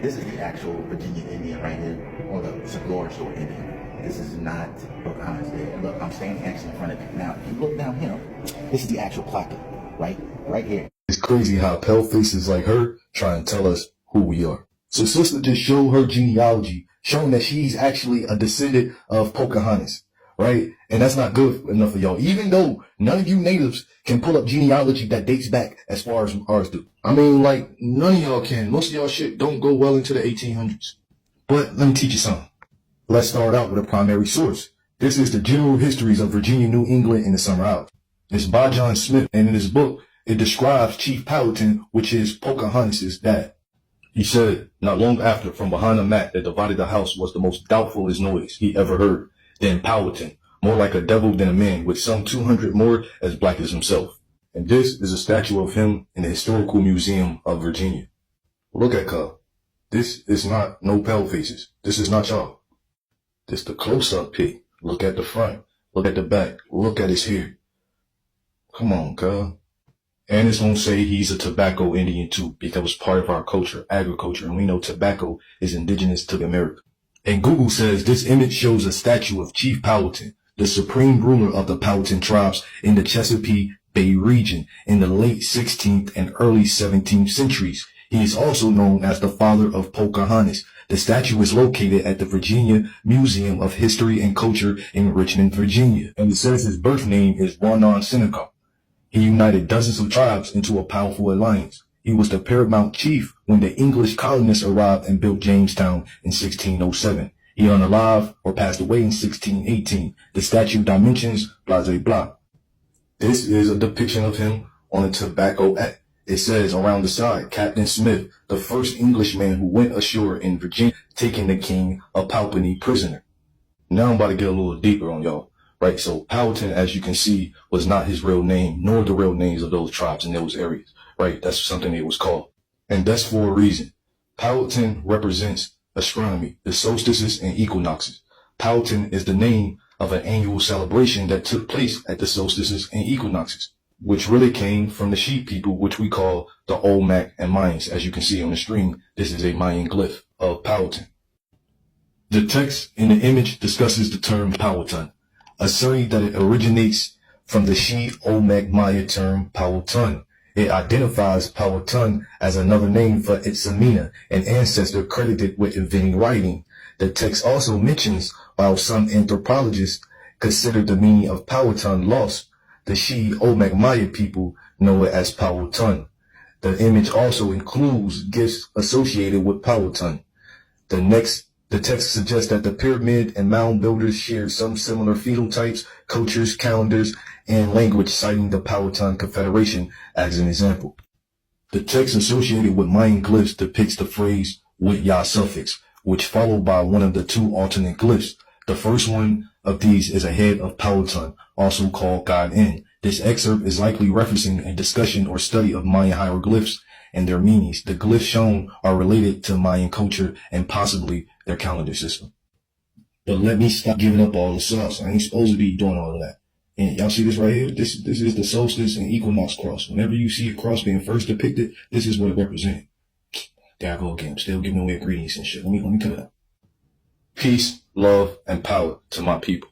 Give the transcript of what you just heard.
This is the actual Virginia Indian right here, or the cigar store Indian. This is not Pocahontas there. And look, I'm standing actually in front of it. Now, if you look down here, this is the actual plaque, right here. It's crazy how pale faces like her try and tell us who we are. So sister just showed her genealogy, showing that she's actually a descendant of Pocahontas, right? And that's not good enough for y'all. Even though none of you natives can pull up genealogy that dates back as far as ours do. I mean, like, none of y'all can. Most of y'all shit don't go well into the 1800s. But let me teach you something. Let's start out with a primary source. This is the General Histories of Virginia, New England in the Summer Hours. It's by John Smith, and in his book, it describes Chief Powhatan, which is Pocahontas' dad. He said, not long after, from behind a mat that divided the house was the most doubtfulest noise he ever heard. Then Powhatan, more like a devil than a man, with some 200 more as black as himself. And this is a statue of him in the Historical Museum of Virginia. Look at Cub. This is not no pale faces. This is not y'all. This the close-up pic. Look at the front. Look at the back. Look at his hair. Come on, Cub. And it's gonna say he's a tobacco Indian too, because it's part of our culture, agriculture, and we know tobacco is indigenous to America. And Google says this image shows a statue of Chief Powhatan, the supreme ruler of the Powhatan tribes in the Chesapeake Bay region in the late 16th and early 17th centuries. He is also known as the father of Pocahontas. The statue is located at the Virginia Museum of History and Culture in Richmond, Virginia. And it says his birth name is Wanon Seneca. He united dozens of tribes into a powerful alliance. He was the paramount chief when the English colonists arrived and built Jamestown in 1607. He unalive or passed away in 1618. The statue dimensions, blah, blah, blah. This is a depiction of him on a tobacco act. It says around the side, Captain Smith, the first Englishman who went ashore in Virginia, taking the king of Powhatan prisoner. Now I'm about to get a little deeper on y'all. Right, so Powhatan, as you can see, was not his real name, nor the real names of those tribes in those areas. Right, that's something it was called. And that's for a reason. Powhatan represents astronomy, the solstices and equinoxes. Powhatan is the name of an annual celebration that took place at the solstices and equinoxes, which really came from the sheep people, which we call the Olmec and Mayans. As you can see on the screen, this is a Mayan glyph of Powhatan. The text in the image discusses the term Powhatan, asserting that it originates from the She Olmec Maya term Powhatan. It identifies Powhatan as another name for Itzamina, an ancestor credited with inventing writing. The text also mentions, while some anthropologists consider the meaning of Powhatan lost, the She Olmec Maya people know it as Powhatan. The image also includes gifts associated with Powhatan. The text suggests that the pyramid and mound builders shared some similar phenotypes, cultures, calendars, and language, citing the Powhatan Confederation as an example. The text associated with Mayan glyphs depicts the phrase with ya suffix, which followed by one of the two alternate glyphs. The first one of these is a head of Powhatan, also called God N. This excerpt is likely referencing a discussion or study of Mayan hieroglyphs and their meanings. The glyphs shown are related to Mayan culture and possibly their calendar system. But let me stop giving up all the sauce. I ain't supposed to be doing all of that. And y'all see this right here? This is the solstice and equinox cross. Whenever you see a cross being first depicted, this is what it represents. There I go again. I'm still giving away ingredients and shit. Let me cut it out. Peace, love, and power to my people.